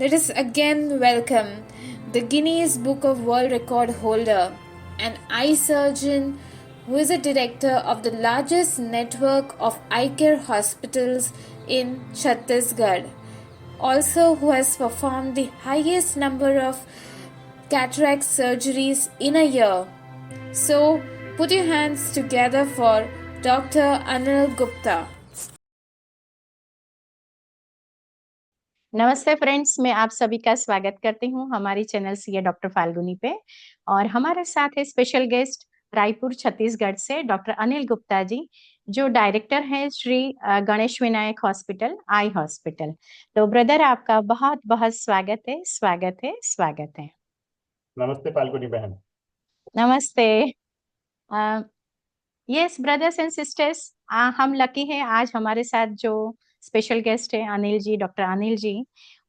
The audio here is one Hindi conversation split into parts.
Let us again welcome the Guinness Book of World Record holder, an eye surgeon who is a director of the largest network of eye care hospitals in Chhattisgarh, also who has performed the highest number of cataract surgeries in a year. So, put your hands together for Dr. Anil Gupta. नमस्ते फ्रेंड्स, मैं आप सभी का स्वागत करती हूं हमारी चैनल सीए डॉक्टर फाल्गुनी पे। और हमारे साथ है स्पेशल गेस्ट रायपुर छत्तीसगढ़ से डॉक्टर अनिल गुप्ता जी, जो डायरेक्टर हैं Shri Ganesh Vinayak hospital, eye hospital. तो ब्रदर, आपका बहुत बहुत स्वागत है, स्वागत है, स्वागत है। नमस्ते फाल्गुनी बहन। नमस्ते। यस ब्रदर्स एंड सिस्टर्स, हम लकी हैं आज हमारे साथ जो स्पेशल गेस्ट है अनिल जी, डॉक्टर अनिल जी।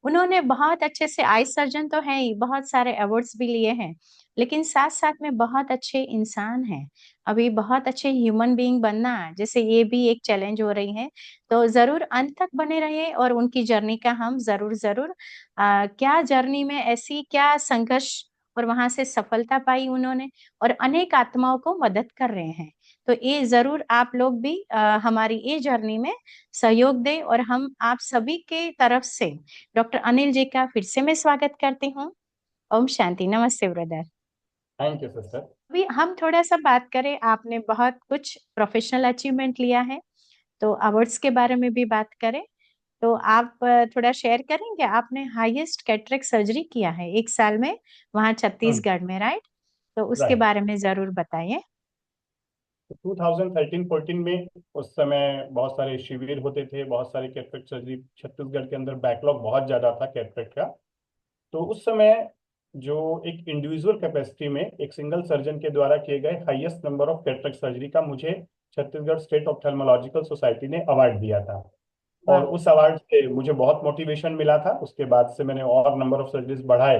उन्होंने बहुत अच्छे से, आई सर्जन तो है ही, बहुत सारे अवार्ड्स भी लिए हैं, लेकिन साथ साथ में बहुत अच्छे इंसान हैं। अभी बहुत अच्छे ह्यूमन बीइंग बनना, जैसे ये भी एक चैलेंज हो रही है। तो जरूर अंत तक बने रहिए और उनकी जर्नी का हम जरूर जरूर क्या जर्नी में ऐसी क्या संघर्ष और वहां से सफलता पाई उन्होंने, और अनेक आत्माओं को मदद कर रहे हैं। तो ये जरूर आप लोग भी हमारी ये जर्नी में सहयोग दें। और हम आप सभी के तरफ से डॉक्टर अनिल जी का फिर से मैं स्वागत करती हूँ। ओम शांति। नमस्ते ब्रदर। Thank you sister. अभी हम थोड़ा सा बात करें, आपने बहुत कुछ प्रोफेशनल अचीवमेंट लिया है, तो अवार्ड्स के बारे में भी बात करें। तो आप थोड़ा शेयर करेंगे, आपने हाईएस्ट कैटरेक्ट सर्जरी किया है एक साल में वहाँ छत्तीसगढ़ में, राइट? तो उसके राइट। बारे में जरूर बताइए। 2013-14 में उस समय बहुत सारे शिविर होते थे, बहुत सारे कैटरेक्ट सर्जरी छत्तीसगढ़ के अंदर बैकलॉग बहुत ज्यादा था कैटरेक्ट का। तो उस समय जो एक इंडिविजुअल कैपेसिटी में एक सिंगल सर्जन के द्वारा किए गए highest number of cataract surgery का मुझे छत्तीसगढ़ स्टेट ऑप्थेल्मोलॉजिकल सोसाइटी ने अवार्ड दिया था। और वाह। उस अवार्ड से मुझे बहुत मोटिवेशन मिला था। उसके बाद से मैंने और नंबर ऑफ सर्जरीज बढ़ाए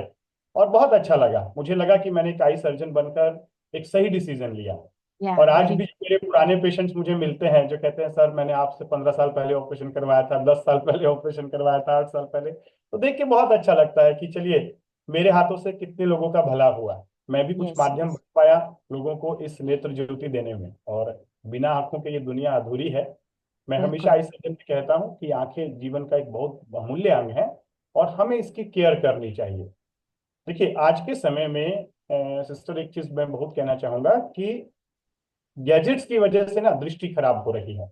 और बहुत अच्छा लगा। मुझे लगा कि मैंने एक आई सर्जन बनकर एक सही डिसीजन लिया। या और आज वेरी। भी मेरे पुराने पेशेंट्स मुझे मिलते हैं जो कहते हैं, सर मैंने आपसे 15 साल पहले ऑपरेशन करवाया था, 10 साल पहले ऑपरेशन करवाया था, 8 साल पहले। तो देख के बहुत अच्छा लगता है कि चलिए, मेरे हाथों से कितने लोगों का भला हुआ। मैं भी कुछ यस माध्यम यस। बन पाया लोगों को इस नेत्र ज्योति देने में। और बिना आंखों के ये दुनिया अधूरी है। मैं हमेशा बिल्कुल। इस सत्य में कहता हूँ कि आंखें जीवन का एक बहुत बहुमूल्य अंग है और हमें इसकी केयर करनी चाहिए। देखिए, आज के समय में सिस्टर, एक चीज मैं बहुत कहना चाहूंगा कि गैजेट्स की वजह से ना दृष्टि खराब हो रही है।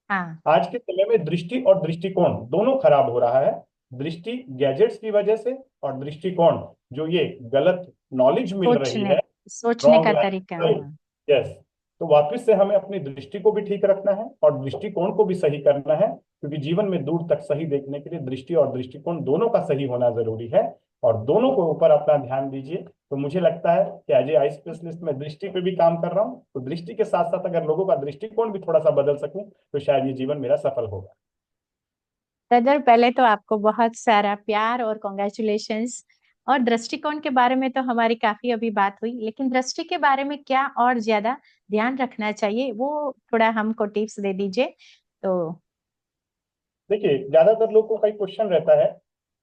हाँ। आज के समय में दृष्टि और दृष्टिकोण दोनों खराब हो रहा है। दृष्टि गैजेट्स की वजह से, और दृष्टिकोण जो ये गलत नॉलेज मिल रही सोचने है, सोचने रॉन्ग का तरीका, लाइन। हाँ। यस। तो वापस से हमें अपनी दृष्टि को भी ठीक रखना है और दृष्टिकोण को भी सही करना है, क्योंकि जीवन में दूर तक सही देखने के लिए दृष्टि और दृष्टिकोण दोनों का सही होना जरूरी है। और दोनों को ऊपर अपना ध्यान दीजिए। तो मुझे लगता है कि एज ए आई स्पेशलिस्ट मैं दृष्टि पे भी काम कर रहा हूँ, तो दृष्टि के साथ साथ अगर लोगों का दृष्टिकोण भी थोड़ा सा बदल सकूं तो शायद ये जीवन मेरा सफल होगा। ब्रदर, पहले तो आपको बहुत सारा प्यार और कॉन्ग्रेचुलेशंस। और दृष्टिकोण के बारे में तो हमारी काफी अभी बात हुई, लेकिन दृष्टि के बारे में क्या और ज्यादा ध्यान रखना चाहिए, वो थोड़ा हमको टिप्स दे दीजिए तो। देखिए, ज्यादातर लोगों का एक क्वेश्चन रहता है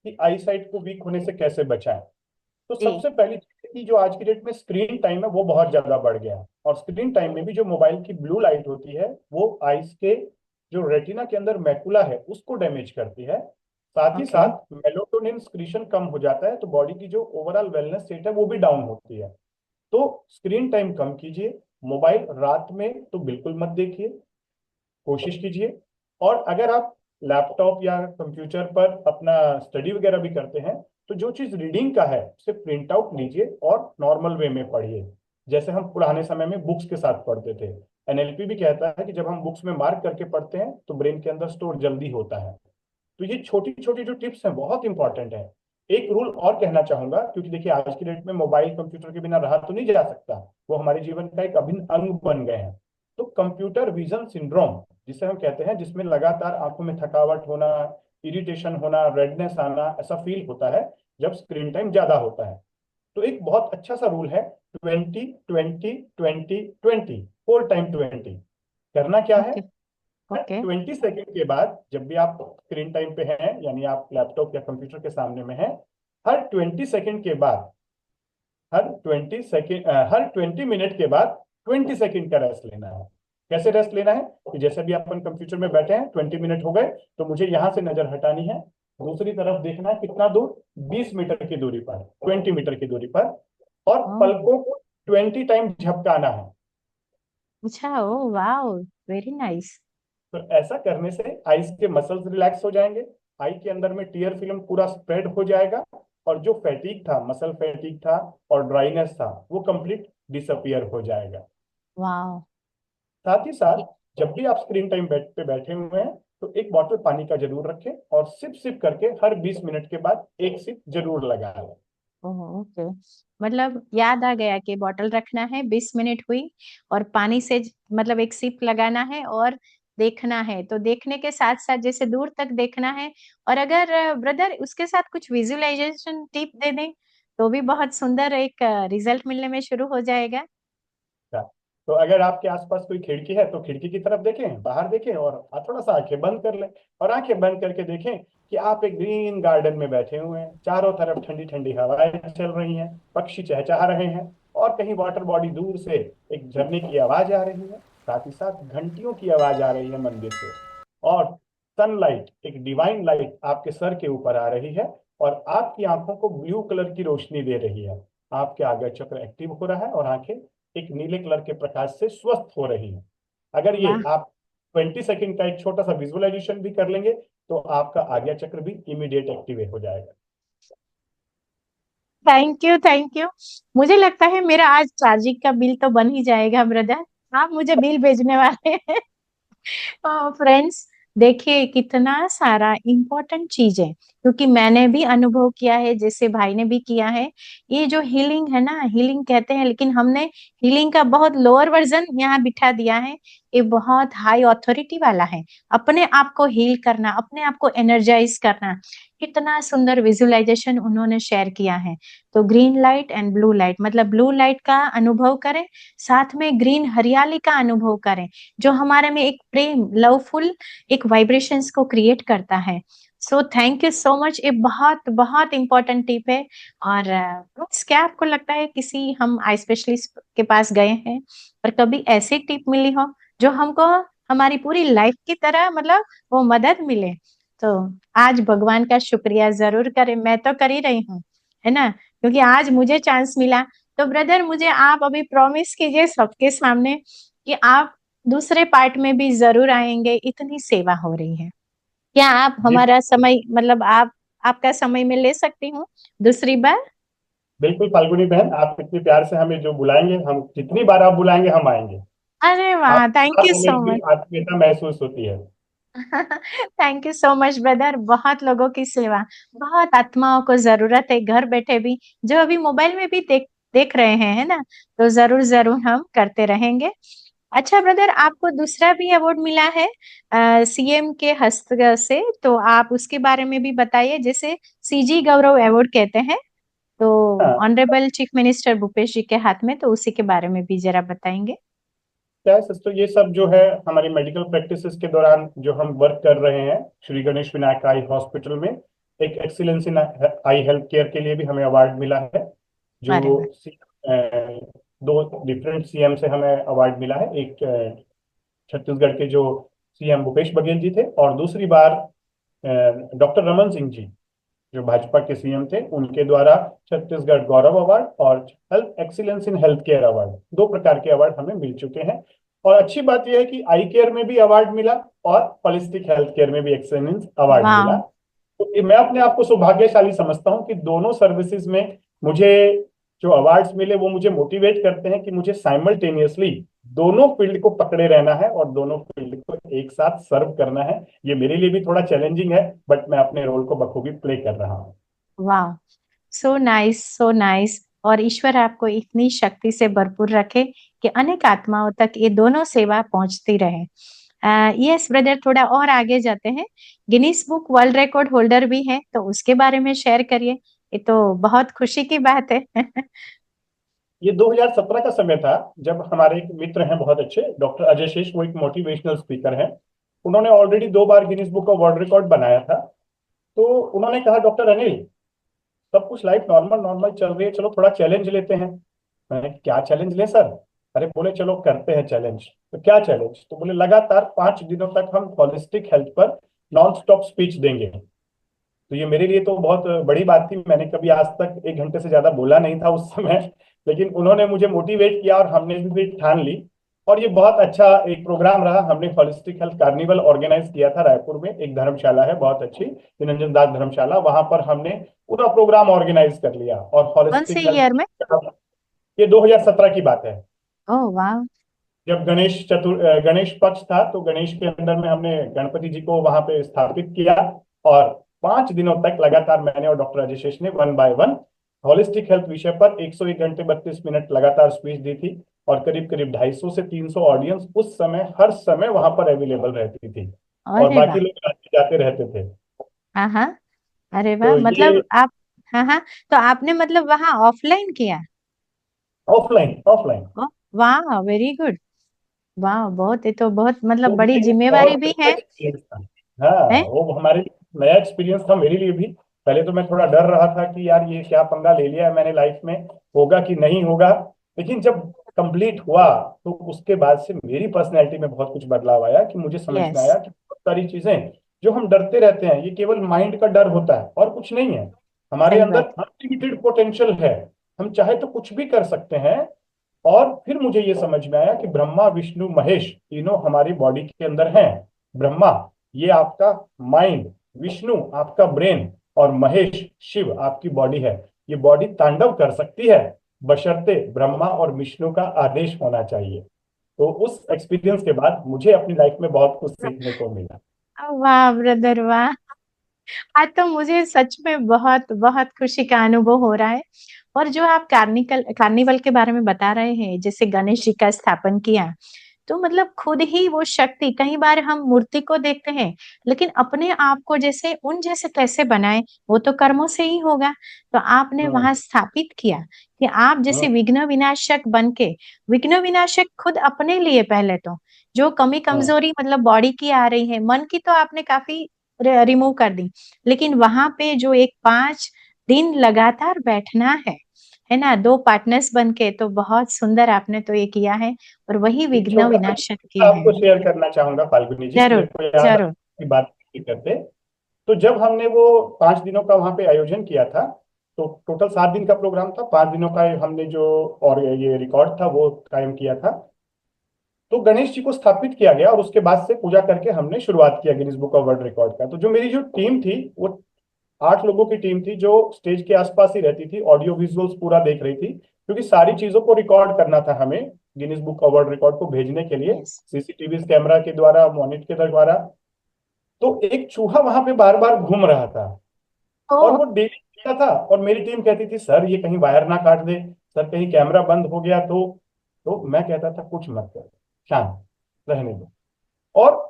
कि आई साइट को वीक होने से कैसे बचाएं। तो जी। सबसे पहली चीज है कि जो आज की डेट में स्क्रीन टाइम है वो बहुत ज्यादा बढ़ गया है। और स्क्रीन टाइम में भी जो मोबाइल की ब्लू लाइट होती है वो आईज के जो रेटिना के अंदर मैकुला है उसको डैमेज करती है। साथ ही ओके। साथ मेलाटोनिन स्क्रीशन कम हो जाता है, तो बॉडी की जो ओवरऑल वेलनेस स्टेट है वो भी डाउन होती है। तो स्क्रीन टाइम कम कीजिए। मोबाइल रात में तो बिल्कुल मत देखिए, कोशिश कीजिए। और अगर आप लैपटॉप या कंप्यूटर पर अपना स्टडी वगैरह भी करते हैं, तो जो चीज रीडिंग का है उसे प्रिंट आउट लीजिए और नॉर्मल वे में पढ़िए, जैसे हम पुराने समय में बुक्स के साथ पढ़ते थे। एनएलपी भी कहता है कि जब हम बुक्स में मार्क करके पढ़ते हैं तो ब्रेन के अंदर स्टोर जल्दी होता है। तो ये छोटी छोटी जो टिप्स हैं बहुत इंपॉर्टेंट है। एक रूल और कहना चाहूंगा, क्योंकि देखिए आज की डेट में मोबाइल कंप्यूटर के बिना रहा तो नहीं जा सकता, वो हमारे जीवन का एक अभिन्न अंग बन गए हैं। तो कंप्यूटर विजन सिंड्रोम जिसे हम कहते हैं, जिसमें लगातार आंखों में थकावट होना, इरिटेशन होना, रेडनेस आना, ऐसा फील होता है जब स्क्रीन टाइम ज्यादा होता है। तो एक बहुत अच्छा सा रूल है, 20 20 20 20, 4 टाइम 20। करना क्या है? ओके। ओके। 20 सेकंड के बाद जब भी आप स्क्रीन टाइम पे हैं, यानी आप लैपटॉप या कंप्यूटर के सामने में हैं, हर 20 सेकंड के बाद, हर 20 मिनट के बाद 20 सेकंड का रेस्ट लेना है। कैसे रेस्ट लेना है कि जैसे भी अपन कंप्यूटर में बैठे हैं, 20 मिनट हो गए, तो मुझे यहां से नजर हटानी है, दूसरी तरफ देखना है कितना दूर, 20 मीटर की दूरी पर, 20 मीटर की दूरी पर, और ओह, पलकों को 20 टाइम झपकाना है। अच्छा, ओ वाओ, वेरी नाइस। तो ऐसा करने से आईज के मसल्स रिलैक्स हो जाएंगे, आई के अंदर में टीयर फिल्म पूरा स्प्रेड हो जाएगा, और जो फैटीग था, मसल फैटीग था और ड्राइनेस था, वो कंप्लीट डिसअपियर हो जाएगा। वाओ। साथ ही साथ जब भी आप स्क्रीन टाइम बेड पे बैठे हुए हैं, तो एक बॉटल पानी का जरूर रखें, और सिप सिप करके हर 20 मिनट के बाद एक सिप जरूर लगा लें। ओह, ओके। मतलब याद आ गया कि बॉटल रखना है, 20 मिनट हुई और पानी से मतलब एक सिप लगाना है और देखना है, तो देखने के साथ साथ जैसे दूर तक देखना है। और अगर ब्रदर उसके साथ कुछ विजुअलाइजेशन टिप दे दें तो भी बहुत सुंदर एक रिजल्ट मिलने में शुरू हो जाएगा। अच्छा, तो अगर आपके आसपास कोई खिड़की है तो खिड़की की तरफ देखें, बाहर देखें, और थोड़ा सा आंखें बंद कर लें, और आंखें बंद करके देखें कि आप एक ग्रीन गार्डन में बैठे हुए हैं, चारों तरफ ठंडी ठंडी हवाएं चल रही हैं, पक्षी चहचहा रहे हैं, और कहीं वाटर बॉडी दूर से एक झरने की आवाज आ रही है, साथ ही साथ घंटियों की आवाज आ रही है मंदिर से, और सनलाइट, एक डिवाइन लाइट आपके सर के ऊपर आ रही है, और आपकी आंखों को ब्लू कलर की रोशनी दे रही है। आपके आगे चक्र एक्टिव हो रहा है, और आंखें एक नीले कलर के प्रकाश से स्वस्थ हो रही है। अगर ये वाह, आप 20 सेकंड का एक छोटा सा विजुअलाइजेशन भी कर लेंगे, तो आपका आज्ञा चक्र भी इमीडिएट एक्टिवेट हो जाएगा। Thank you, thank you. मुझे लगता है मेरा आज चार्जिंग का बिल तो बन ही जाएगा ब्रदर। आप मुझे बिल भेजने वाले हैं। फ्रेंड्स, देखिए कितना सारा इम्पोर्टेंट चीज है, क्योंकि मैंने भी अनुभव किया है, जैसे भाई ने भी किया है। ये जो हीलिंग है ना, हीलिंग कहते हैं, लेकिन हमने हीलिंग का बहुत लोअर वर्जन यहाँ बिठा दिया है। ये बहुत हाई ऑथोरिटी वाला है। अपने आप को हील करना, अपने आप को एनर्जाइज करना, कितना सुंदर विजुअलाइजेशन उन्होंने शेयर किया है। तो green light and blue light, मतलब ब्लू लाइट का अनुभव करें, साथ में ग्रीन हरियाली का अनुभव करें, जो हमारे में एक प्रेम, लवफुल एक वाइब्रेशंस को क्रिएट करता है। So thank you so much. ये बहुत बहुत इंपॉर्टेंट टिप है। और क्या आपको लगता है किसी हम आई स्पेशलिस्ट के पास गए हैं और कभी ऐसी टिप मिली हो जो हमको हमारी पूरी लाइफ की तरह मतलब वो मदद मिले, तो आज भगवान का शुक्रिया जरूर करें। मैं तो कर ही रही हूँ, है ना, क्योंकि आज मुझे चांस मिला। तो ब्रदर, मुझे आप अभी प्रॉमिस कीजिए सबके सामने कि आप दूसरे पार्ट में भी जरूर आएंगे। इतनी सेवा हो रही है, क्या आप जी हमारा समय मतलब आप आपका समय में ले सकती हूँ दूसरी बार? बिल्कुल फाल्गुनी बहन, आप इतने प्यार से हमें जो बुलाएंगे, हम जितनी बार आप बुलाएंगे हम आएंगे। अरे वाह, आपके थैंक साथ यू हमें सो भी मच। आत्मीयता महसूस होती है। Thank you so much brother. बहुत लोगों की सेवा, बहुत आत्माओं को जरूरत है घर बैठे भी, जो अभी मोबाइल में भी देख देख रहे हैं, है ना। तो जरूर जरूर हम करते रहेंगे। अच्छा ब्रदर, आपको दूसरा भी अवार्ड मिला है सीएम के हस्त से, तो आप उसके बारे में भी बताइए, जैसे सीजी गौरव अवार्ड कहते हैं, तो हाँ, ऑनरेबल चीफ मिनिस्टर भूपेश जी के हाथ में, तो उसी के बारे में भी जरा बताएंगे। क्या है सर, ये सब जो है हमारी मेडिकल प्रैक्टिसेस के दौरान जो हम वर्क कर रहे हैं श्री गणेश विनायक आई हॉस्पिटल में, एक excellence in I health care के लिए भी हमें अवार्ड मिला है। जो अरे वाह। दो डिफरेंट सीएम से हमें अवार्ड मिला है। एक छत्तीसगढ़ के जो सीएम भूपेश बघेल जी थे, और दूसरी बार डॉक्टर रमन सिंह जी जो भाजपा के सीएम थे, उनके द्वारा छत्तीसगढ़ गौरव अवार्ड और health excellence in health care award, दो प्रकार के अवार्ड हमें मिल चुके हैं। और अच्छी बात यह है कि आई केयर में भी अवार्ड मिला, और होलिस्टिक हेल्थ केयर में भी एक्सीलेंस अवार्ड मिला। वाह। तो मैं अपने आप को सौभाग्यशाली समझता हूं कि दोनों सर्विसेज में मुझे जो अवार्ड्स मिले, वो मुझे मोटिवेट करते हैं कि मुझे साइमल्टेनियसली दोनों फील्ड को पकड़े रहना है, और दोनों फील्ड को एक साथ सर्व करना है। ये मेरे लिए भी थोड़ा चैलेंजिंग है, बट मैं अपने रोल को बखूबी प्ले कर रहा हूँ। वाह, सो नाइस, सो नाइस। और ईश्वर आपको इतनी शक्ति से भरपूर रखे कि अनेक आत्माओं तक ये दोनों सेवा पहुंचती रहे। यस ब्रदर, थोड़ा और आगे जाते हैं। Guinness book world record holder भी है, तो उसके बारे में शेयर करिए। ये तो बहुत खुशी की बात है। ये 2017 का समय था, जब हमारे एक मित्र हैं बहुत अच्छे, डॉक्टर अजय शेष, वो एक मोटिवेशनल स्पीकर हैं। उन्होंने already 2 bar Guinness book of world record बनाया था। तो उन्होंने कहा, डॉक्टर अनिल, सब कुछ लाइफ नॉर्मल नॉर्मल चल रही है, चलो थोड़ा चैलेंज लेते हैं। मैंने, क्या चैलेंज ले सर? अरे बोले चलो करते हैं चैलेंज। तो क्या चैलेंज? तो बोले लगातार 5 दिनों तक हम होलिस्टिक हेल्थ पर नॉन स्टॉप स्पीच देंगे। तो ये मेरे लिए तो बहुत बड़ी बात थी, मैंने कभी आज तक 1 घंटे से ज्यादा बोला नहीं था उस समय। लेकिन उन्होंने मुझे मोटिवेट किया और हमने भी ठान ली। और ये बहुत अच्छा एक प्रोग्राम रहा। हमने होलिस्टिक हेल्थ कार्निवल ऑर्गेनाइज किया था रायपुर में, एक धर्मशाला है बहुत अच्छी, निरंजन दास धर्मशाला, वहां पर हमने पूरा प्रोग्राम ऑर्गेनाइज कर लिया। और कौन से होलिस्टिक ईयर में? हेल्थ, ये 2017 की बात है। ओह वाह। जब गणेश पक्ष था, तो गणेश के अंदर में हमने गणपति जी को वहां पे स्थापित किया। और 5 दिनों तक लगातार मैंने और डॉक्टर राजेश ने 1 बाय 1 होलिस्टिक हेल्थ विषय पर 101 घंटे 32 मिनट लगातार स्पीच दी थी। और करीब करीब 250 से 300 ऑडियंस उस समय हर समय वहां पर अवेलेबल रहती थी। और अरे बाकी वाह। लोग आते जाते रहते थे। हाँ हाँ। अरे वाह, तो ये मतलब आप, हाँ हाँ, तो आपने मतलब वहाँ ऑफलाइन किया? Offline offline. ओ, वाह, वेरी गुड। वाह, बहुत, ये तो बहुत मतलब वो भी बड़ी एक जिम्मेवारी बहुत भी अच्छा है। एक्सपीरियंस था। हाँ, है। वो हमारे लिए नया एक्सपीरियंस था, मेरे लिए भी। पहले तो मैं थोड़ा डर रहा था कि यार ये क्या पंगा ले लिया है मैंने लाइफ में, होगा कि नहीं होगा। लेकिन जब कंप्लीट हुआ, तो उसके बाद से मेरी पर्सनैलिटी में बहुत कुछ बदलाव आया कि मुझे समझ में यस। आया कि बहुत सारी चीजें जो हम डरते रहते हैं, ये केवल माइंड का डर होता है और कुछ नहीं है। हमारे सही अंदर बात। अनलिमिटेड पोटेंशियल है। हम चाहे तो कुछ भी कर सकते हैं। और फिर मुझे ये समझ में आया कि ब्रह्मा विष्णु महेश तीनों हमारी बॉडी के अंदर हैं। ब्रह्मा, ये आपका माइंड, विष्णु आपका ब्रेन, और महेश शिव आपकी बॉडी है। ये बॉडी तांडव कर सकती है, बशर्ते ब्रह्मा और विष्णु का आदेश होना चाहिए। तो उस एक्सपीरियंस के बाद मुझे अपनी लाइफ में बहुत कुछ सीखने को मिला। वाह ब्रदर वाह। आज तो मुझे सच में बहुत बहुत खुशी का अनुभव हो रहा है। और जो आप कार्निवल के बारे में बता रहे हैं, जैसे गणेश जी का स्थापन किया, तो मतलब खुद ही वो शक्ति, कई बार हम मूर्ति को देखते हैं, लेकिन अपने आप को जैसे उन जैसे कैसे बनाए, वो तो कर्मों से ही होगा। तो आपने हम्म। वहां स्थापित किया कि आप जैसे हम्म। विघ्न विनाशक बन के, विघ्न विनाशक खुद अपने लिए पहले तो, जो कमी हम्म। कमजोरी मतलब बॉडी की आ रही है, मन की तो आपने काफी रिमूव कर दी, लेकिन वहां पे जो एक 5 दिन लगातार बैठना है ना, 2 पार्टनर्स बन के, तो बहुत सुंदर आपने तो ये किया है। और वही एक विघ्न छोटा सा विनाशक किस्सा की है। आपको शेयर करना चाहूंगा फाल्गुनी जी, जरूर। मेरे को याद जरूर। आया की बात करते। तो जब हमने वो 5 दिनों का वहां पे आयोजन किया था, तो टोटल 7 दिन का प्रोग्राम था, 5 दिनों का हमने जो और ये रिकॉर्ड था वो कायम किया था। तो गणेश जी को स्थापित किया गया और उसके बाद से पूजा करके हमने शुरुआत किया Guinness book of world record का। तो जो मेरी जो टीम थी, वो 8 लोगों की टीम थी, जो स्टेज के आसपास ही रहती थी, ऑडियो विजुअल्स पूरा देख रही थी, क्योंकि सारी चीजों को रिकॉर्ड करना था हमें Guinness book of world record को भेजने के लिए, यस। सीसीटीवी कैमरा के द्वारा, मॉनिटर के द्वारा। तो एक चूहा वहां पे बार बार घूम रहा था, ओ। और वो डेली देखता था। और मेरी टीम कहती थी, सर ये कहीं वायर ना काट दे, सर कहीं कैमरा बंद हो गया तो मैं कहता था, कुछ मत कर, शांत रहने दो। और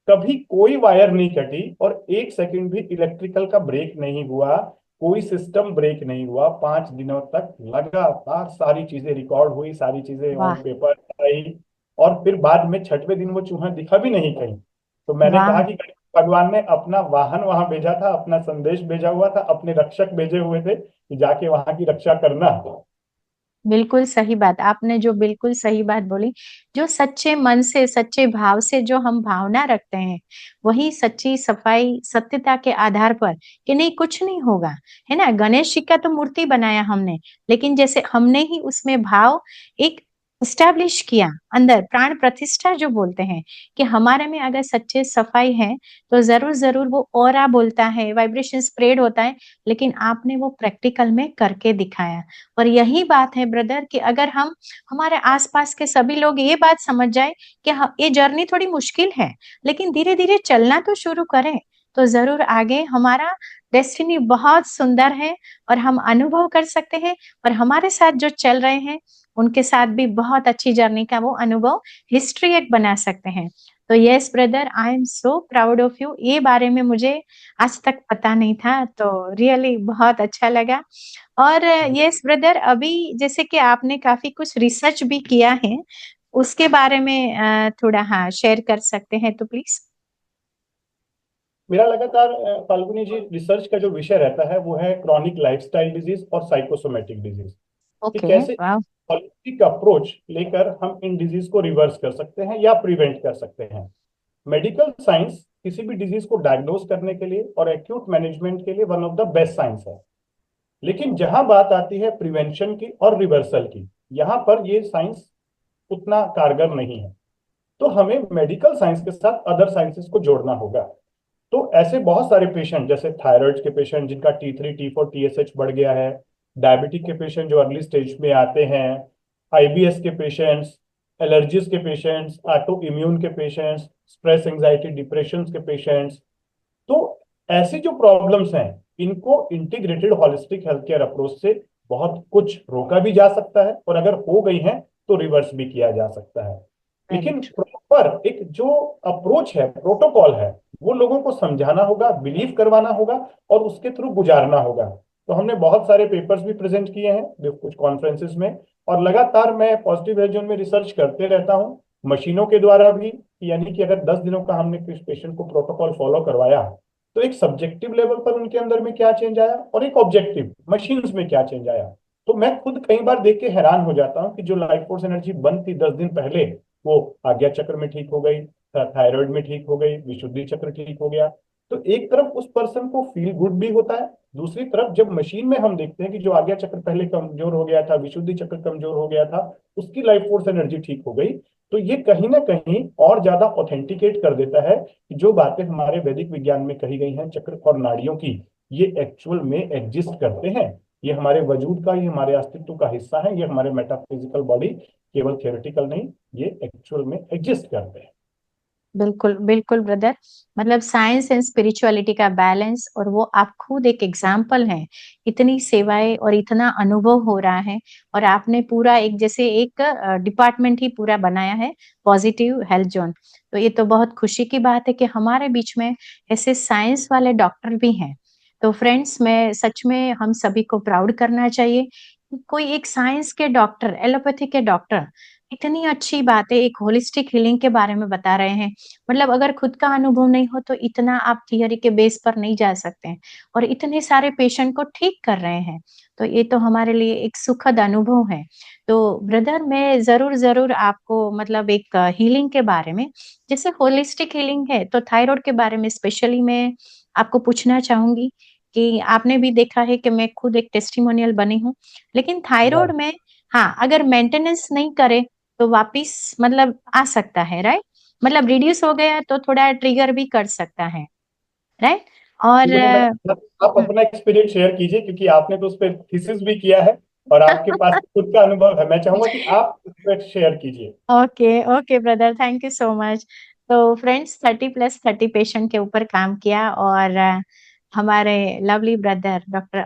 कभी कोई वायर नहीं कटी, और 1 सेकंड भी इलेक्ट्रिकल का ब्रेक नहीं हुआ, कोई सिस्टम ब्रेक नहीं हुआ। 5 दिनों तक लगातार सारी चीजें रिकॉर्ड हुई, सारी चीजें ऑन वाह। पेपर आई। और फिर बाद में 6वें दिन वो चूहा दिखा भी नहीं कहीं। तो मैंने कहा वाह, कि भगवान ने अपना वाहन वहां भेजा था, अपना संदेश भेजा हुआ था, अपने रक्षक भेजे हुए थे कि जाके वहां की रक्षा करना। बिल्कुल सही बात आपने, जो बिल्कुल सही बात बोली। जो सच्चे मन से, सच्चे भाव से जो हम भावना रखते हैं, वही सच्ची सफाई सत्यता के आधार पर, कि नहीं कुछ नहीं होगा, है ना। गणेश जी का तो मूर्ति बनाया हमने, लेकिन जैसे हमने ही उसमें भाव एक स्टैब्लिश किया, अंदर प्राण प्रतिष्ठा जो बोलते हैं, कि हमारे में अगर सच्चे सफाई है, तो जरूर जरूर वो ऑरा बोलता है, वाइब्रेशन स्प्रेड होता है। लेकिन आपने वो प्रैक्टिकल में करके दिखाया। और यही बात है ब्रदर, कि अगर हम, हमारे आसपास के सभी लोग ये बात समझ जाए कि हाँ, ये जर्नी थोड़ी मुश्किल है, लेकिन धीरे धीरे चलना तो शुरू करें, तो जरूर आगे हमारा डेस्टिनी बहुत सुंदर है। और हम अनुभव कर सकते हैं, और हमारे साथ जो चल रहे हैं, उनके साथ भी बहुत अच्छी जर्नी का वो अनुभव, हिस्ट्री एक बना सकते हैं। तो yes brother, I am so proud of you. ये बारे में मुझे आज तक पता नहीं था, तो रियली बहुत अच्छा लगा। और यस ब्रदर, अभी जैसे कि आपने काफी कुछ रिसर्च भी किया है, उसके बारे में थोड़ा हाँ शेयर कर सकते हैं तो प्लीज। मेरा लगातार फाल्गुनी जी रिसर्च का जो विषय रहता है वो है क्रॉनिक लाइफस्टाइल डिजीज और साइकोसोमेटिक डिजीज, कि ओके, कैसे वाह। होलिस्टिक अप्रोच लेकर हम इन डिजीज को रिवर्स कर सकते हैं या प्रिवेंट कर सकते हैं। मेडिकल साइंस किसी भी डिजीज को डायग्नोज करने के लिए और एक्यूट मैनेजमेंट के लिए one of the best science है। लेकिन जहां बात आती है प्रिवेंशन की और रिवर्सल की, यहाँ पर ये साइंस उतना कारगर नहीं है। तो हमें मेडिकल साइंस के साथ अदर साइंसेस को जोड़ना होगा। तो ऐसे बहुत सारे पेशेंट, जैसे थायराइड के पेशेंट जिनका T3 T4 TSH बढ़ गया है, डायबिटिक के पेशेंट जो अर्ली स्टेज में आते हैं, आईबीएस के पेशेंट्स, एलर्जीज के पेशेंट्स, ऑटो इम्यून के पेशेंट्स, स्ट्रेस एंजाइटी डिप्रेशन के पेशेंट्स, तो ऐसी जो प्रॉब्लम्स हैं इनको integrated holistic health care approach से बहुत कुछ रोका भी जा सकता है, और अगर हो गई है तो रिवर्स भी किया जा सकता है। वेरी लेकिन ट्रू। प्रॉपर एक जो अप्रोच है, प्रोटोकॉल है, वो लोगों को समझाना होगा, बिलीव करवाना होगा और उसके थ्रू गुजारना होगा। तो हमने बहुत सारे पेपर्स भी प्रेजेंट किए हैं कुछ कॉन्फ्रेंसेस में, और लगातार मैं पॉजिटिव हेल्थ जोन में रिसर्च करते रहता हूँ मशीनों के द्वारा भी। यानी कि अगर 10 दिनों का हमने किसी पेशेंट को प्रोटोकॉल फॉलो करवाया तो एक सब्जेक्टिव लेवल पर उनके अंदर में क्या चेंज आया और एक ऑब्जेक्टिव मशीन्स में क्या चेंज आया। तो मैं खुद कई बार देख के हैरान हो जाता हूँ कि जो लाइफ फोर्स एनर्जी बंद थी 10 दिन पहले, वो आज्ञा चक्र में ठीक हो गई, थायराइड में ठीक हो गई, विशुद्धि चक्र ठीक हो गया। तो एक तरफ उस पर्सन को फील गुड भी होता है, दूसरी तरफ जब मशीन में हम देखते हैं कि जो आज्ञा चक्र पहले कमजोर हो गया था, विशुद्धि चक्र कमजोर हो गया था, उसकी लाइफ फोर्स एनर्जी ठीक हो गई। तो ये कहीं ना कहीं और ज्यादा ऑथेंटिकेट कर देता है कि जो बातें हमारे वैदिक विज्ञान में कही गई हैं चक्र और नाड़ियों की, ये एक्चुअल में एग्जिस्ट करते हैं। ये हमारे वजूद का, ये हमारे अस्तित्व का हिस्सा है, ये हमारे मेटाफिजिकल बॉडी केवल थियोरेटिकल नहीं, ये एक्चुअल में एग्जिस्ट करते हैं। बिल्कुल, बिल्कुल ब्रदर। मतलब साइंस एंड स्पिरिचुअलिटी का बैलेंस, और वो आप खुद एक एग्जाम्पल हैं। इतनी सेवाएँ और इतना अनुभव हो रहा है, और आपने पूरा एक जैसे एक डिपार्टमेंट ही पूरा बनाया है, पॉजिटिव हेल्थ ज़ोन। तो ये तो बहुत खुशी की बात है कि हमारे बीच में ऐसे साइंस वाले डॉक्टर भी हैं। तो फ्रेंड्स, मैं सच में हम सभी को प्राउड करना चाहिए कि कोई एक साइंस के डॉक्टर, एलोपैथी के डॉक्टर इतनी अच्छी बातें एक होलिस्टिक हीलिंग के बारे में बता रहे हैं। मतलब अगर खुद का अनुभव नहीं हो तो इतना आप थियरी के बेस पर नहीं जा सकते हैं, और इतने सारे पेशेंट को ठीक कर रहे हैं। तो ये तो हमारे लिए एक सुखद अनुभव है। तो ब्रदर, मैं ज़रूर आपको मतलब एक हीलिंग के बारे में, जैसे होलिस्टिक हीलिंग है तो थायराइड के बारे में स्पेशली मैं आपको पूछना चाहूँगी कि आपने भी देखा है कि मैं खुद एक टेस्टिमोनियल बनी हूँ। लेकिन थायराइड राइट। में हाँ, अगर मेंटेनेंस नहीं करे तो वापिस मतलब आ सकता है, राइट? मतलब रिड्यूस हो गया तो थोड़ा ट्रिगर भी कर सकता है, राइट? और मैं आप हुँ, अपना एक्सपीरियंस शेयर कीजिए, क्योंकि आपने तो उस पर थीसिस भी किया है और आपके पास खुद का अनुभव है। मैं चाहूंगा कि आप उस पर शेयर कीजिए। Okay, okay brother, thank you so much. तो फ्रेंड्स, 30 प्लस 30 पेशेंट के ऊपर काम किया, और हमारे lovely brother doctor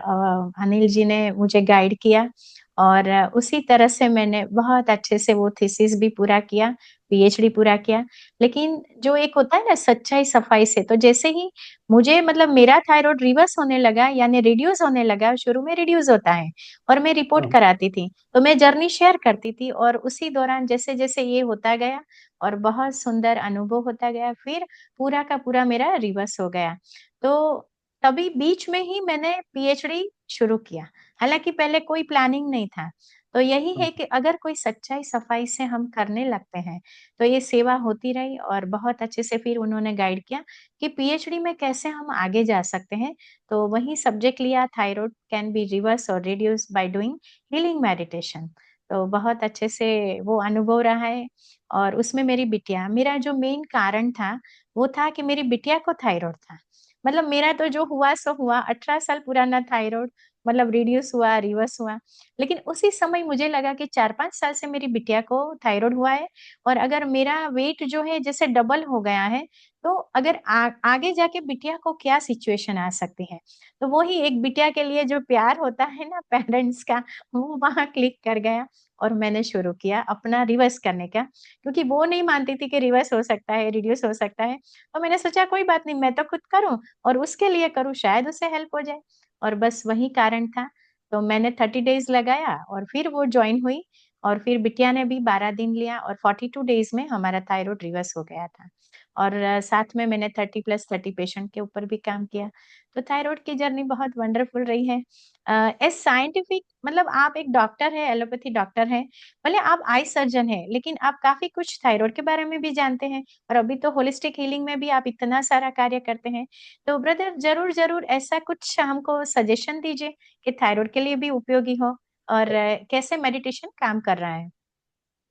Anil ji ने मुझे गाइड किया, और उसी तरह से मैंने बहुत अच्छे से वो थीसिस भी पूरा किया, पीएचडी पूरा किया। लेकिन जो एक होता है ना सच्चाई-सफाई से, तो जैसे ही मुझे मतलब मेरा थायरॉइड रिवर्स होने लगा, यानी रिड्यूस होने लगा, शुरू में रिड्यूस होता है और मैं रिपोर्ट हम्म। कराती थी। तो मैं जर्नी शेयर करती थी, और उसी दौरान जैसे-जैसे ये होता गया और बहुत सुंदर अनुभव होता गया, फिर पूरा का पूरा मेरा रिवर्स हो गया। तो तभी बीच में ही मैंने पीएचडी शुरू किया। हालाँकि पहले कोई प्लानिंग नहीं था। तो यही है कि अगर कोई सच्चाई-सफाई से हम करने लगते हैं, तो ये सेवा होती रही, और बहुत अच्छे से फिर उन्होंने गाइड किया कि पीएचडी में कैसे हम आगे जा सकते हैं। तो वही सब्जेक्ट लिया, थायरॉइड कैन बी रिवर्स और reduce by doing healing meditation. तो बहुत अच्छे से वो अनुभव रहा है, और उसमें मेरी बिटिया, मेरा जो मेन कारण था, वो था कि मेरी बिटिया को थायरॉइड था। मतलब मेरा तो जो हुआ सो हुआ, 18 साल पुराना थायरॉइड, मतलब रिड्यूस हुआ, रिवर्स हुआ। लेकिन उसी समय मुझे लगा कि 4-5 साल से मेरी बिटिया को थायरॉइड हुआ है, और अगर मेरा वेट जो है जैसे डबल हो गया है, तो अगर आगे जाके बिटिया को क्या सिचुएशन आ सकती है। तो वो ही एक बिटिया के लिए जो प्यार होता है ना पेरेंट्स का, वो वहाँ क्लिक कर गया, और मैंने शुरू किया अपना रिवर्स करने का, क्योंकि वो नहीं मानती थी कि रिवर्स हो सकता है, रिड्यूस हो सकता है। तो मैंने सोचा कोई बात नहीं, मैं तो खुद करूँ और उसके लिए करूँ, शायद उसे हेल्प हो जाए, और बस वही कारण था। तो मैंने 30 डेज़ लगाया और फिर वो जॉइन हुई, और फिर बिटिया ने भी 12 दिन लिया, और 42 डेज़ में हमारा थायरॉइड रिवर्स हो गया था। और साथ में मैंने 30+30 पेशेंट के ऊपर भी काम किया। तो थायराइड की जर्नी बहुत वंडरफुल रही है। एज साइंटिफिक, मतलब आप एक डॉक्टर है, एलोपैथी डॉक्टर है, भले आप आई सर्जन है, लेकिन आप काफी कुछ थायराइड के बारे में भी जानते हैं, और अभी तो होलिस्टिक हीलिंग में भी आप इतना सारा कार्य करते हैं। तो ब्रदर, जरूर जरूर ऐसा कुछ हमको सजेशन दीजिए कि थायराइड के लिए भी उपयोगी हो, और कैसे मेडिटेशन काम कर रहा है।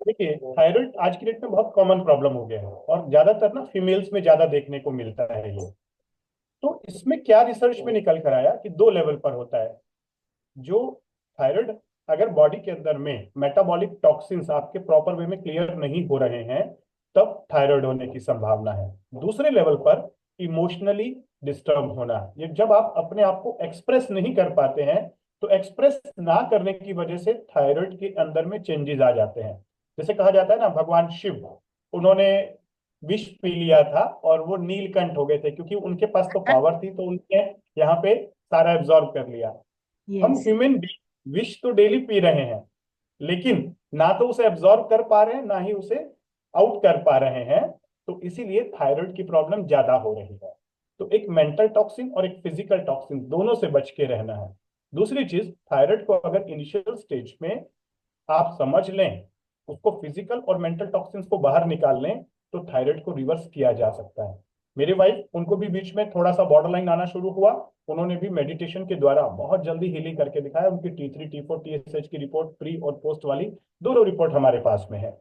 देखिए, थायराइड आज की डेट में बहुत कॉमन प्रॉब्लम हो गया है और ज्यादातर ना फीमेल्स में ज्यादा देखने को मिलता है ये। तो इसमें क्या रिसर्च में निकल कर आया कि दो लेवल पर होता है। जो थायराइड, अगर बॉडी के अंदर में मेटाबॉलिक टॉक्सिन्स आपके प्रॉपर वे में क्लियर नहीं हो रहे हैं, तब थायराइड होने की संभावना है। दूसरे लेवल पर इमोशनली डिस्टर्ब होना, ये जब आप अपने आप को एक्सप्रेस नहीं कर पाते हैं, तो एक्सप्रेस ना करने की वजह से थायराइड के अंदर में चेंजेस आ जाते हैं। जैसे कहा जाता है ना, भगवान शिव, उन्होंने विष पी लिया था और वो नीलकंठ हो गए थे, क्योंकि उनके पास तो पावर थी, तो उनने यहाँ पे सारा एब्जॉर्ब कर लिया। हम यस। ह्यूमन विष तो डेली पी रहे हैं, लेकिन ना तो उसे एब्जॉर्ब कर पा रहे हैं, ना ही उसे आउट कर पा रहे हैं। तो इसीलिए थायराइड की प्रॉब्लम ज्यादा हो रही है। तो एक मेंटल टॉक्सिन और एक फिजिकल टॉक्सिन, दोनों से बच के रहना है। दूसरी चीज, थायराइड को अगर इनिशियल स्टेज में आप समझ लें, उसको फिजिकल और मेंटल टॉक्सिन्स को बाहर निकाल लें, तो थायराइड को रिवर्स किया जा सकता है। मेरी वाइफ, उनको भी बीच में थोड़ा सा बॉर्डर लाइन आना शुरू हुआ, उन्होंने भी मेडिटेशन के द्वारा बहुत जल्दी हीलिंग करके दिखाया। उनकी T3 T4 TSH की रिपोर्ट, प्री और पोस्ट वाली दोनों रिपोर्ट हमारे पास में है।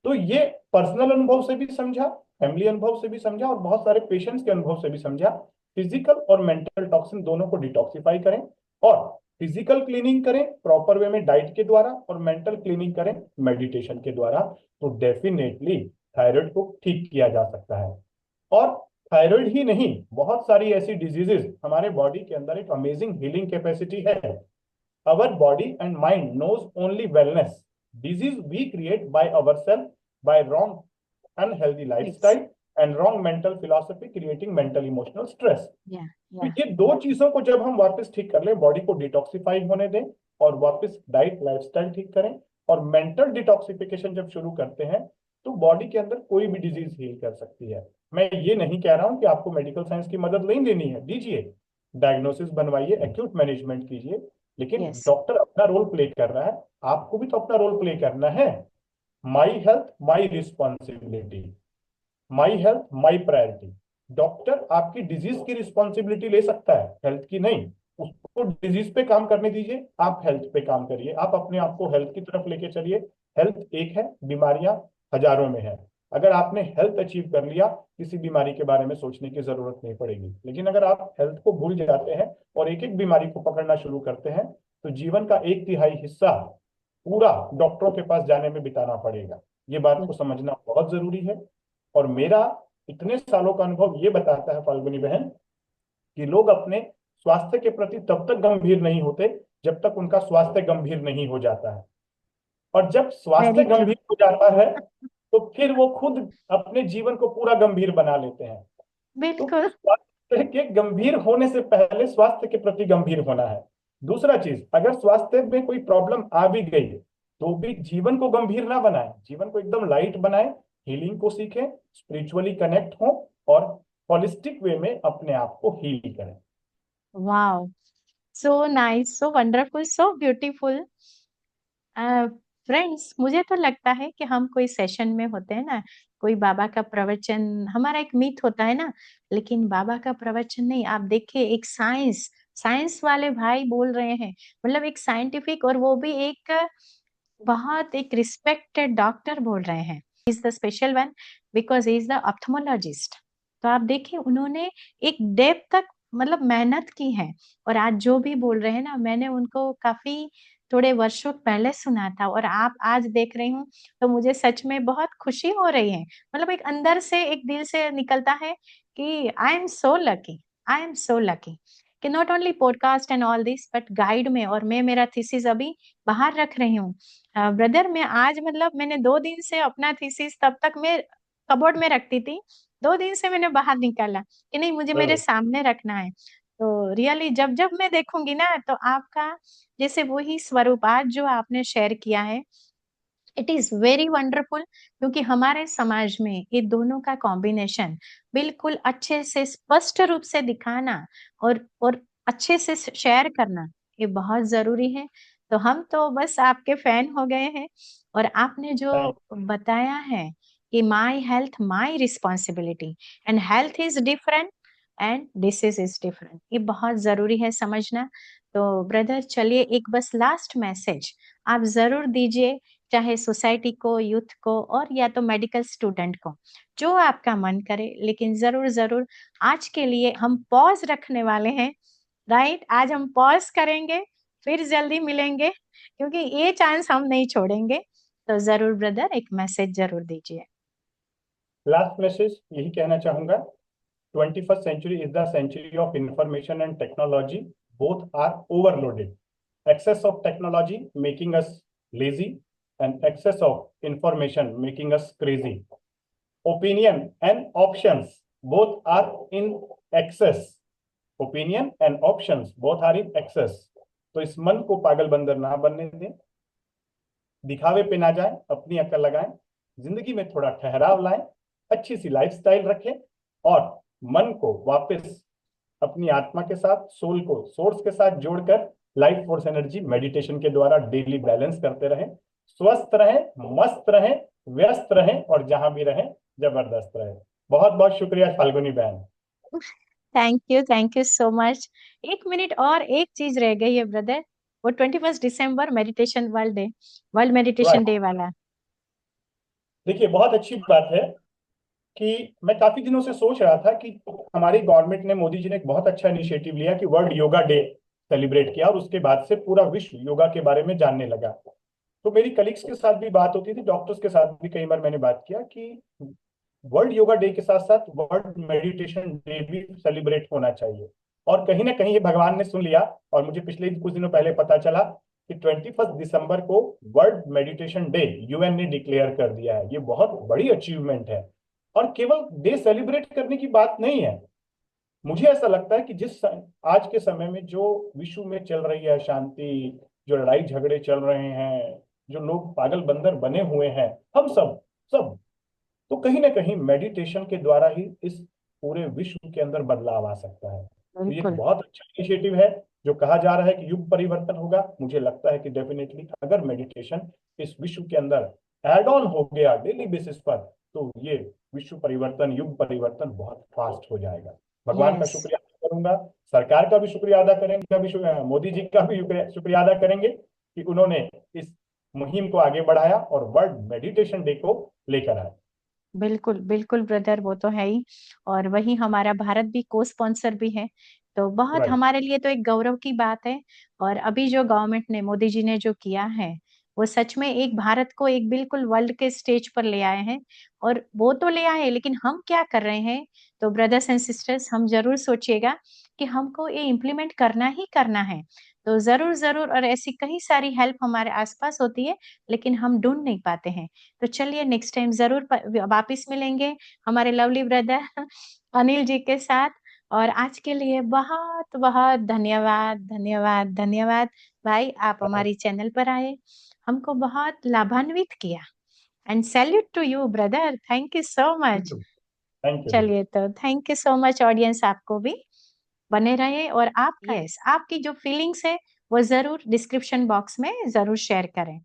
तो ये पर्सनल अनुभव से भी समझा, फैमिली अनुभव से भी समझा, और बहुत सारे पेशेंट्स के अनुभव से भी समझा। फिजिकल और मेंटल टॉक्सिन दोनों को डिटॉक्सिफाई करें, और फिजिकल क्लीनिंग करें प्रॉपर वे में डाइट के द्वारा, और मेंटल क्लीनिंग करें मेडिटेशन के द्वारा, तो डेफिनेटली थायराइड को ठीक किया जा सकता है। और थायराइड ही नहीं, बहुत सारी ऐसी डिजीजेस, हमारे बॉडी के अंदर एक अमेजिंग हीलिंग कैपेसिटी है। Our body and mind knows only wellness. Disease we create by ourselves by wrong, unhealthy yes. lifestyle and wrong mental philosophy, creating mental emotional stress. या तो या ये दो चीजों को जब हम वापस ठीक कर लें, बॉडी को डिटॉक्सिफाई होने दें, और वापस डाइट लाइफस्टाइल ठीक करें, और मेंटल डिटॉक्सिफिकेशन जब शुरू करते हैं, तो बॉडी के अंदर कोई भी डिजीज हील कर सकती है। मैं ये नहीं कह रहा हूं कि आपको मेडिकल साइंस की मदद नहीं लेनी है, दीजिए, डायग्नोसिस बनवाइए, एक्यूट मैनेजमेंट कीजिए, लेकिन यस। डॉक्टर अपना रोल प्ले कर रहा है, आपको भी तो अपना रोल प्ले करना है। My health my responsibility, my health my priority. Doctor आपकी डिजीज की रिस्पॉन्सिबिलिटी ले सकता है, हेल्थ की नहीं। उसको डिजीज पे काम करने दीजिए, आप हेल्थ पे काम करिए, आप अपने आप को हेल्थ की तरफ लेके चलिए। हेल्थ एक है, बीमारियां हजारों में है। अगर आपने हेल्थ अचीव कर लिया, किसी बीमारी के बारे में सोचने की जरूरत नहीं पड़ेगी। लेकिन अगर आप हेल्थ को भूल जाते हैं और एक एक बीमारी को पकड़ना शुरू करते हैं, तो जीवन का 1/3 हिस्सा पूरा डॉक्टरों के पास जाने में बिताना पड़ेगा। ये बात को समझना बहुत जरूरी है। और मेरा इतने सालों का अनुभव ये बताता है फाल्गुनी बहन, कि लोग अपने स्वास्थ्य के प्रति तब तक गंभीर नहीं होते जब तक उनका स्वास्थ्य गंभीर नहीं हो जाता है। और जब स्वास्थ्य वेरी ट्रू। गंभीर हो जाता है, तो फिर वो खुद अपने जीवन को पूरा गंभीर बना लेते हैं। तो बिल्कुल। स्वास्थ्य के गंभीर होने से पहले स्वास्थ्य के प्रति गंभीर होना है। दूसरा चीज, अगर स्वास्थ्य में कोई प्रॉब्लम आ भी गई, तो भी जीवन को गंभीर ना बनाए, जीवन को एकदम लाइट बनाए, हीलिंग को सीखें, स्पिरिचुअली कनेक्ट हो, और होलिस्टिक वे में अपने आप को हील करें। Wow, so nice, so wonderful, so beautiful. Friends, मुझे तो लगता है कि हम कोई सेशन में होते हैं ना, कोई बाबा का प्रवचन, हमारा एक मीट होता है ना, लेकिन बाबा का प्रवचन नहीं, आप देखिए एक साइंस साइंस वाले भाई बोल रहे हैं, मतलब एक साइंटिफिक, और वो भी एक बहुत एक रिस्पेक्टेड डॉक्टर बोल रहे हैं। Is the special one because he is the ophthalmologist. तो आप देखिए उन्होंने एक डेप्थ तक मतलब मेहनत की है, और आज जो भी बोल रहे हैं ना, मैंने उनको काफी थोड़े वर्षों पहले सुना था, और आप आज देख रही हूँ, तो मुझे सच में बहुत खुशी हो रही है। मतलब एक अंदर से, एक दिल से निकलता है कि I am so lucky, I am so lucky, कि not only podcast and all this, but guide में, और मैं मेरा थीसिस अभी बाहर रख रही हूँ। ब्रदर, मैं आज मतलब मैंने 2 दिन से अपना थीसिस, तब तक मैं कबोर्ड में रखती थी, 2 दिन से मैंने बाहर निकाला कि नहीं, मुझे मेरे सामने रखना है। तो रियली जब जब मैं देखूंगी ना, तो आपका जैसे वही स्वरूप आज जो आपने शेयर किया है, इट इज वेरी वंडरफुल, क्योंकि हमारे समाज में ये दोनों का कॉम्बिनेशन बिल्कुल अच्छे से स्पष्ट रूप से दिखाना और अच्छे से शेयर करना, ये बहुत जरूरी है। तो हम तो बस आपके फैन हो गए हैं। और आपने जो थैंक बताया है कि my health my responsibility and health is different and disease is different, ये बहुत जरूरी है समझना। तो ब्रदर चलिए एक बस लास्ट मैसेज आप जरूर दीजिए, चाहे सोसाइटी को, यूथ को, और या तो मेडिकल स्टूडेंट को, जो आपका मन करे। लेकिन जरूर जरूर आज के लिए हम पॉज रखने वाले हैं, राइट? आज हम पॉज करेंगे, फिर जल्दी मिलेंगे, क्योंकि ये चांस हम नहीं छोड़ेंगे। तो जरूर ब्रदर एक मैसेज जरूर दीजिए। लास्ट मैसेज यही कहना चाहूंगा, 21st century is the century of information and technology. Both are overloaded. Excess of technology making us lazy, and excess of information making us crazy. Opinion and options both are in excess. Opinion and options both are in excess. तो इस मन को पागल बंदर ना बनने दें, दिखावे पे ना जाएं, अपनी अकल लगाएं, जिंदगी में थोड़ा ठहराव लाएं, अच्छी सी लाइफस्टाइल रखें और मन को वापस अपनी आत्मा के साथ, सोल को सोर्स के साथ जोड़कर लाइफ फोर्स एनर्जी मेडिटेशन के द्वारा डेली बैलेंस करते रहें। स्वस्थ रहें, मस्त रहें, व्यस्त रहें और जहां भी रहें जबरदस्त रहें। बहुत बहुत शुक्रिया फाल्गुनी बहन। Thank you so much. एक मिनट और एक चीज रह गई है ब्रदर, वो 21 दिसंबर meditation world day, world meditation right, day वाला। देखिए बहुत अच्छी बात है कि मैं काफी दिनों से सोच रहा था कि हमारी गवर्नमेंट ने, मोदी जी ने एक बहुत अच्छा इनिशिएटिव लिया कि वर्ल्ड योगा डे सेलिब्रेट किया और उसके बाद से पूरा विश्व योगा के बारे में जानने लगा। तो मेरी कलीग्स के साथ भी बात होती थी, डॉक्टर्स के साथ भी कई बार मैंने बात किया कि वर्ल्ड योगा डे के साथ साथ वर्ल्ड मेडिटेशन डे भी सेलिब्रेट होना चाहिए। और कहीं ना कहीं ये भगवान ने सुन लिया और मुझे पिछले कुछ दिनों पहले पता चला कि 21 दिसंबर को वर्ल्ड मेडिटेशन डे यूएन ने डिक्लेयर कर दिया है। ये बहुत बड़ी अचीवमेंट है और केवल डे सेलिब्रेट करने की बात नहीं है। मुझे ऐसा लगता है कि आज के समय में जो विश्व में चल रही है शांति, जो लड़ाई झगड़े चल रहे हैं, जो लोग पागल बंदर बने हुए हैं, हम सब सब तो कहीं ना कहीं मेडिटेशन के द्वारा ही इस पूरे विश्व के अंदर बदलाव आ सकता है। तो ये एक बिल्कुल बहुत अच्छा इनिशिएटिव है। जो कहा जा रहा है कि युग परिवर्तन होगा, मुझे लगता है कि डेफिनेटली अगर मेडिटेशन इस विश्व के अंदर एड ऑन हो गया डेली बेसिस पर, तो ये विश्व परिवर्तन, युग परिवर्तन बहुत फास्ट हो जाएगा। भगवान का यस। शुक्रिया अदा करूंगा, सरकार का भी शुक्रिया अदा करेंगे, मोदी जी का भी शुक्रिया अदा करेंगे कि उन्होंने इस मुहिम को आगे बढ़ाया और वर्ल्ड मेडिटेशन डे को लेकर आए। बिल्कुल बिल्कुल ब्रदर, वो तो है ही। और वही हमारा भारत भी को स्पॉन्सर भी है, तो बहुत राइट, हमारे लिए तो एक गौरव की बात है। और अभी जो गवर्नमेंट ने, मोदी जी ने जो किया है, वो सच में एक भारत को एक बिल्कुल वर्ल्ड के स्टेज पर ले आए हैं। और वो तो ले आए, लेकिन हम क्या कर रहे हैं? तो ब्रदर्स एंड सिस्टर्स, हम जरूर सोचिएगा कि हमको ये इम्प्लीमेंट करना ही करना है। तो जरूर जरूर, और ऐसी कई सारी हेल्प हमारे आसपास होती है, लेकिन हम ढूंढ नहीं पाते हैं। तो चलिए नेक्स्ट टाइम जरूर वापिस मिलेंगे हमारे लवली ब्रदर अनिल जी के साथ। और आज के लिए बहुत बहुत धन्यवाद धन्यवाद धन्यवाद। भाई आप हमारी चैनल पर आए, हमको बहुत लाभान्वित किया। And salute to you brother, thank you so much. Thank you. चलिए तो thank you so much audience, आपको भी बने रहे। और आपका, यस, आपकी जो फीलिंग्स है वो जरूर डिस्क्रिप्शन बॉक्स में जरूर शेयर करें।